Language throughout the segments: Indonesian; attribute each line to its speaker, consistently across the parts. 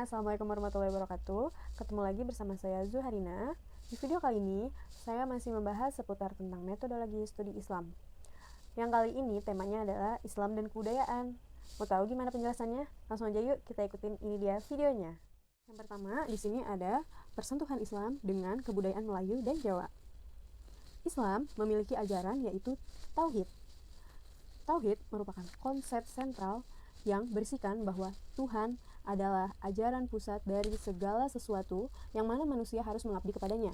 Speaker 1: Assalamualaikum warahmatullahi wabarakatuh. Ketemu lagi bersama saya Zuharina. Di video kali ini, saya masih membahas seputar tentang metodologi studi Islam. Yang kali ini temanya adalah Islam dan kebudayaan. Mau tahu gimana penjelasannya? Langsung aja yuk kita ikutin, ini dia videonya. Yang pertama, di sini ada persentuhan Islam dengan kebudayaan Melayu dan Jawa. Islam memiliki ajaran yaitu tauhid. Tauhid merupakan konsep sentral yang berisikan bahwa Tuhan adalah ajaran pusat dari segala sesuatu yang mana manusia harus mengabdi kepadanya.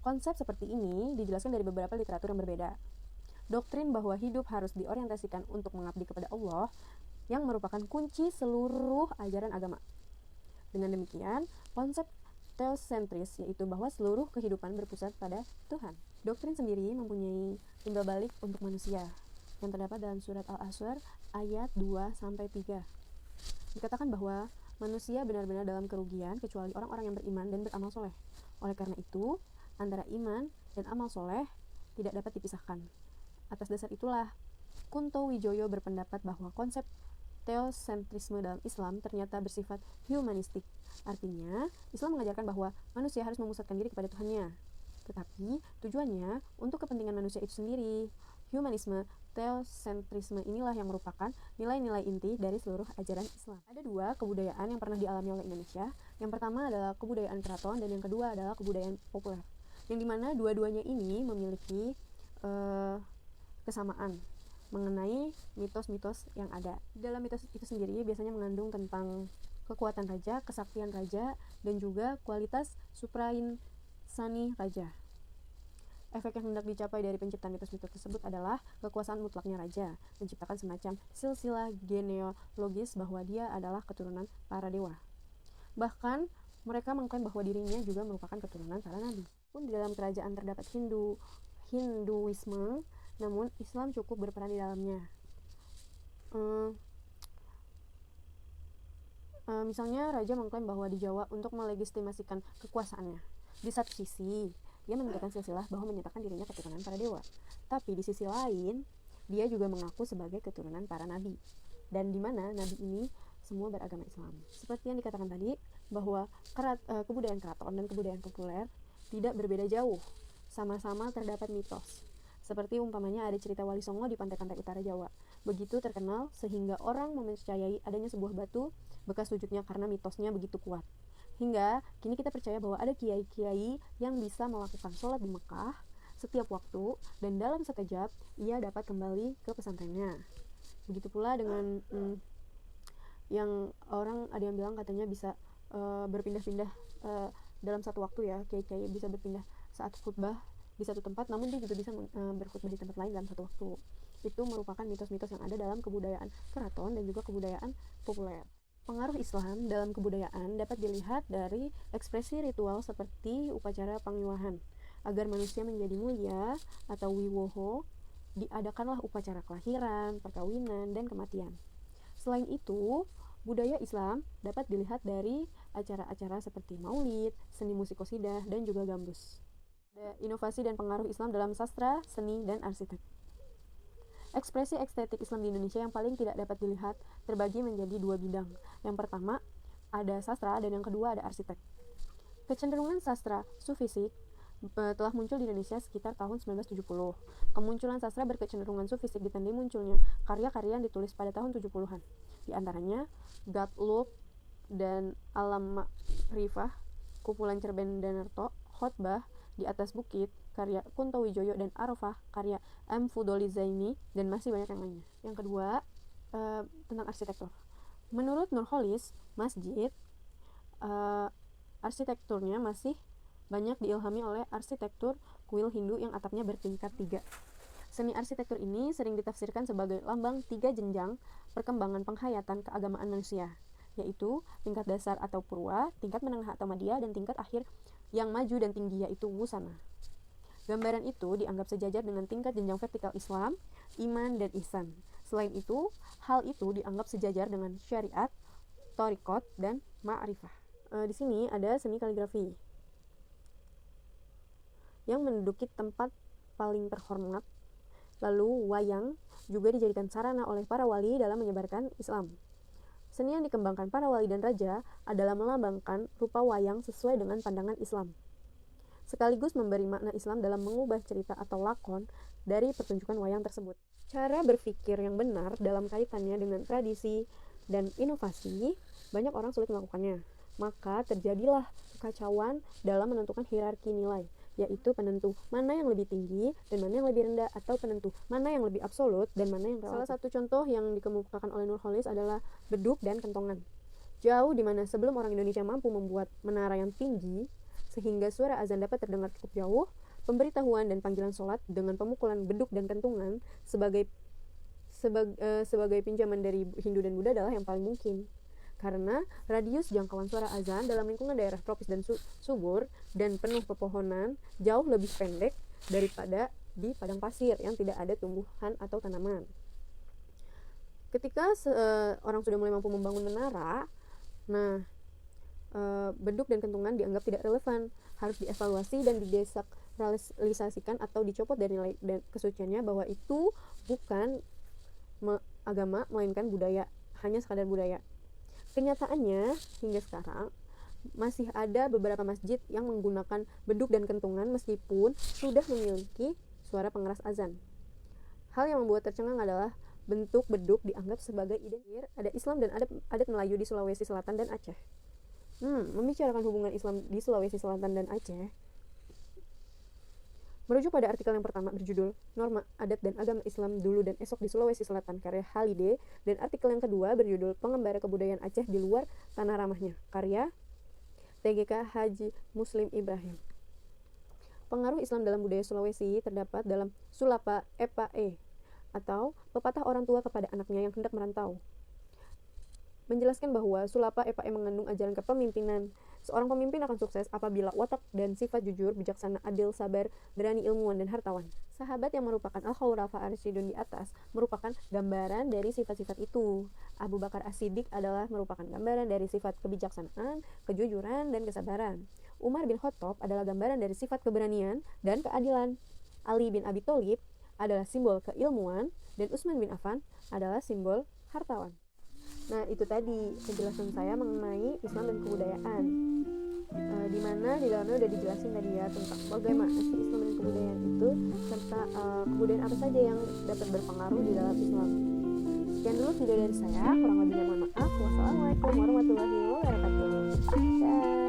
Speaker 1: Konsep seperti ini dijelaskan dari beberapa literatur yang berbeda. Doktrin bahwa hidup harus diorientasikan untuk mengabdi kepada Allah yang merupakan kunci seluruh ajaran agama. Dengan demikian, konsep teosentris yaitu bahwa seluruh kehidupan berpusat pada Tuhan. Doktrin sendiri mempunyai timbal balik untuk manusia yang terdapat dalam surat Al-Asr ayat 2-3. Dikatakan bahwa manusia benar-benar dalam kerugian kecuali orang-orang yang beriman dan beramal soleh. Oleh karena itu, antara iman dan amal soleh tidak dapat dipisahkan. Atas dasar itulah, Kunto Wijoyo berpendapat bahwa konsep teosentrisme dalam Islam ternyata bersifat humanistik. Artinya, Islam mengajarkan bahwa manusia harus memusatkan diri kepada Tuhannya. Tetapi, tujuannya untuk kepentingan manusia itu sendiri. Humanisme teosentrisme inilah yang merupakan nilai-nilai inti dari seluruh ajaran Islam. Ada dua kebudayaan yang pernah dialami oleh Indonesia. Yang pertama adalah kebudayaan keraton dan yang kedua adalah kebudayaan populer. Yang dimana dua-duanya ini memiliki kesamaan mengenai mitos-mitos yang ada. Dalam mitos itu sendiri biasanya mengandung tentang kekuatan raja, kesaktian raja, dan juga kualitas suprainsani raja. Efek yang hendak dicapai dari penciptaan mitos-mitos tersebut adalah kekuasaan mutlaknya raja, menciptakan semacam silsilah genealogis bahwa dia adalah keturunan para dewa. Bahkan, mereka mengklaim bahwa dirinya juga merupakan keturunan para nabi. Pun di dalam kerajaan terdapat Hinduisme, namun Islam cukup berperan di dalamnya. Misalnya, raja mengklaim bahwa di Jawa untuk melegitimasikan kekuasaannya. Di satu sisi, dia menegakkan silsilah bahwa menyatakan dirinya keturunan para dewa. Tapi di sisi lain, dia juga mengaku sebagai keturunan para nabi. Dan di mana nabi ini semua beragama Islam. Seperti yang dikatakan tadi, bahwa kebudayaan keraton dan kebudayaan populer tidak berbeda jauh. Sama-sama terdapat mitos. Seperti umpamanya ada cerita Wali Songo di pantai-pantai utara Jawa. Begitu terkenal sehingga orang mempercayai adanya sebuah batu bekas sujudnya karena mitosnya begitu kuat. Hingga kini kita percaya bahwa ada kiai-kiai yang bisa melakukan sholat di Mekah setiap waktu dan dalam sekejap ia dapat kembali ke pesantrennya. Begitu pula dengan yang orang ada yang bilang katanya bisa berpindah-pindah dalam satu waktu ya, kiai-kiai bisa berpindah saat khutbah di satu tempat, namun dia juga bisa berkhutbah di tempat lain dalam satu waktu. Itu merupakan mitos-mitos yang ada dalam kebudayaan keraton dan juga kebudayaan populer. Pengaruh Islam dalam kebudayaan dapat dilihat dari ekspresi ritual seperti upacara pangwiwahan. Agar manusia menjadi mulia atau wiwoho, diadakanlah upacara kelahiran, perkawinan, dan kematian. Selain itu, budaya Islam dapat dilihat dari acara-acara seperti maulid, seni musik qasidah, dan juga gambus. Ada inovasi dan pengaruh Islam dalam sastra, seni, dan arsitek. Ekspresi estetik Islam di Indonesia yang paling tidak dapat dilihat terbagi menjadi dua bidang. Yang pertama ada sastra dan yang kedua ada arsitek. Kecenderungan sastra sufistik telah muncul di Indonesia sekitar tahun 1970. Kemunculan sastra berkecenderungan sufistik ditandai munculnya karya-karya yang ditulis pada tahun 70-an. Di antaranya Gatlub dan Alam Ma'rifah, Kumpulan Cerpen Danarto, Khotbah di Atas Bukit, karya Kunto Wijoyo dan Arafah, karya M. Fudoli Zaini, dan masih banyak yang lainnya. Yang kedua, tentang arsitektur. Menurut Nurholis, masjid, arsitekturnya masih banyak diilhami oleh arsitektur kuil Hindu yang atapnya bertingkat 3. Seni arsitektur ini sering ditafsirkan sebagai lambang 3 jenjang perkembangan penghayatan keagamaan manusia, yaitu tingkat dasar atau purwa, tingkat menengah atau madya, dan tingkat akhir yang maju dan tinggi yaitu wusana. Gambaran itu dianggap sejajar dengan tingkat jenjang vertikal Islam, iman, dan ihsan. Selain itu, hal itu dianggap sejajar dengan syariat, thariqat, dan ma'rifah. Di sini ada seni kaligrafi yang menduduki tempat paling terhormat. Lalu wayang juga dijadikan sarana oleh para wali dalam menyebarkan Islam. Seni yang dikembangkan para wali dan raja adalah melambangkan rupa wayang sesuai dengan pandangan Islam, sekaligus memberi makna Islam dalam mengubah cerita atau lakon dari pertunjukan wayang tersebut. Cara berpikir yang benar dalam kaitannya dengan tradisi dan inovasi, banyak orang sulit melakukannya. Maka terjadilah kekacauan dalam menentukan hierarki nilai, yaitu penentu mana yang lebih tinggi dan mana yang lebih rendah, atau penentu mana yang lebih absolut dan mana yang relatif. Salah satu contoh yang dikemukakan oleh Nurcholish adalah beduk dan kentongan. Jauh di mana sebelum orang Indonesia mampu membuat menara yang tinggi sehingga suara azan dapat terdengar cukup jauh, pemberitahuan dan panggilan sholat dengan pemukulan beduk dan kentongan sebagai pinjaman dari Hindu dan Buddha adalah yang paling mungkin. Karena radius jangkauan suara azan dalam lingkungan daerah tropis dan subur dan penuh pepohonan jauh lebih pendek daripada di padang pasir yang tidak ada tumbuhan atau tanaman. Ketika orang sudah mulai mampu membangun menara, beduk dan kentongan dianggap tidak relevan, harus dievaluasi dan didesakralisasikan atau dicopot dari nilai dan kesuciannya, bahwa itu bukan agama melainkan budaya, hanya sekadar budaya. Kenyataannya hingga sekarang masih ada beberapa masjid yang menggunakan beduk dan kentongan meskipun sudah memiliki suara pengeras azan. Hal yang membuat tercengang adalah bentuk beduk dianggap sebagai identik. Ada Islam dan adat Melayu di Sulawesi Selatan dan Aceh. Membicarakan hubungan Islam di Sulawesi Selatan dan Aceh, merujuk pada artikel yang pertama berjudul Norma Adat dan Agama Islam Dulu dan Esok di Sulawesi Selatan karya Halide, dan artikel yang kedua berjudul Pengembara Kebudayaan Aceh di Luar Tanah Ramahnya karya TGK Haji Muslim Ibrahim. Pengaruh Islam dalam budaya Sulawesi terdapat dalam Sulapa Epa atau pepatah orang tua kepada anaknya yang hendak merantau, menjelaskan bahwa Sulapa Epa mengandung ajaran kepemimpinan. Seorang pemimpin akan sukses apabila watak dan sifat jujur, bijaksana, adil, sabar, berani, ilmuwan, dan hartawan. Sahabat yang merupakan Al-Khulafa Ar-Rasyidun di atas merupakan gambaran dari sifat-sifat itu. Abu Bakar As-Siddiq adalah merupakan gambaran dari sifat kebijaksanaan, kejujuran, dan kesabaran. Umar bin Khattab adalah gambaran dari sifat keberanian dan keadilan. Ali bin Abi Thalib adalah simbol keilmuan, dan Utsman bin Affan adalah simbol hartawan. Nah, itu tadi penjelasan saya mengenai Islam dan kebudayaan, di mana di dalamnya udah dijelasin tadi ya tentang bagaimana sih Islam dan kebudayaan itu, serta kebudayaan apa saja yang dapat berpengaruh di dalam Islam. Sekian dulu video dari saya, kurang lebihnya mohon maaf. Wassalamualaikum warahmatullahi wabarakatuh.